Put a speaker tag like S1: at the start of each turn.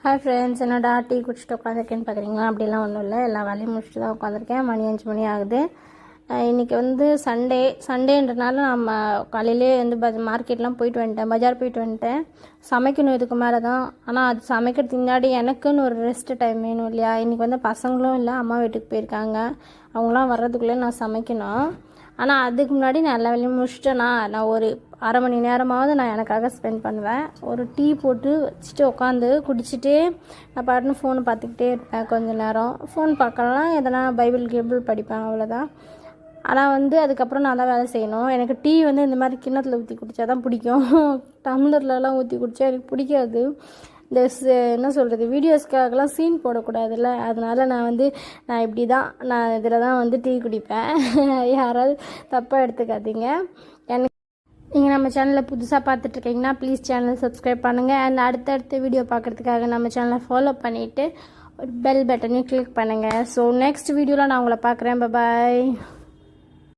S1: Hi friends, என்னடா tea குடிச்சிட்டு உட்காந்துருக்கேன்னு பார்க்குறீங்களா? அப்படிலாம் ஒன்றும் இல்லை, எல்லா வேலையும் முடிச்சுட்டு தான் உட்காந்துருக்கேன். மணி 5 மணி ஆகுது. இன்றைக்கி வந்து சண்டேன்றனால நம்ம காலையிலே வந்து மார்க்கெட்லாம் போயிட்டு வந்துட்டேன், பஜார் போயிட்டு வந்துட்டேன். சமைக்கணும் இதுக்கு மேலே தான். ஆனால் அது சமைக்கிறதுக்கு முன்னாடி எனக்குன்னு ஒரு ரெஸ்ட் டைம் வேணும் இல்லையா? இன்றைக்கி வந்து பசங்களும் இல்லை, அம்மா வீட்டுக்கு போயிருக்காங்க. அவங்களாம் வர்றதுக்குள்ளே நான் சமைக்கணும். ஆனால் அதுக்கு முன்னாடி நான் எல்லா வேலையும் முடிச்சிட்டேன்னா நான் ஒரு அரை மணி நேரமாவது நான் எனக்காக ஸ்பெண்ட் பண்ணுவேன். ஒரு டீ போட்டு வச்சுட்டு உட்காந்து குடிச்சிட்டு நான் பாட்டுன்னு ஃபோனை பார்த்துக்கிட்டே இருப்பேன். கொஞ்சம் நேரம் ஃபோன் பார்க்கலாம், எதனா பைபிள் படிப்பேன், அவ்வளோதான். ஆனால் வந்து அதுக்கப்புறம் நான் தான் வேலை செய்யணும். எனக்கு டீ வந்து இந்த மாதிரி கிண்ணத்தில் ஊற்றி குடித்தா தான் பிடிக்கும். டம்ளர்லலாம் ஊற்றி குடித்தா எனக்கு பிடிக்காது. இந்த என்ன சொல்கிறது, வீடியோஸ்க்காகலாம் சீன் போடக்கூடாதுல்ல, அதனால் நான் இப்படி தான், நான் இதில் தான் வந்து டீ குடிப்பேன். யாராவது தப்பாக எடுத்துக்காதீங்க. எனக்கு நீங்கள் நம்ம சேனலில் புதுசாக பார்த்துட்ருக்கீங்கன்னா ப்ளீஸ் சேனல் சப்ஸ்கிரைப் பண்ணுங்கள். அண்ட் அடுத்தடுத்த வீடியோ பார்க்குறதுக்காக நம்ம சேனலை ஃபாலோ பண்ணிவிட்டு ஒரு பெல் பட்டனையும் கிளிக் பண்ணுங்கள். ஸோ நெக்ஸ்ட் வீடியோவில் நான் உங்களை பார்க்குறேன். பாய்.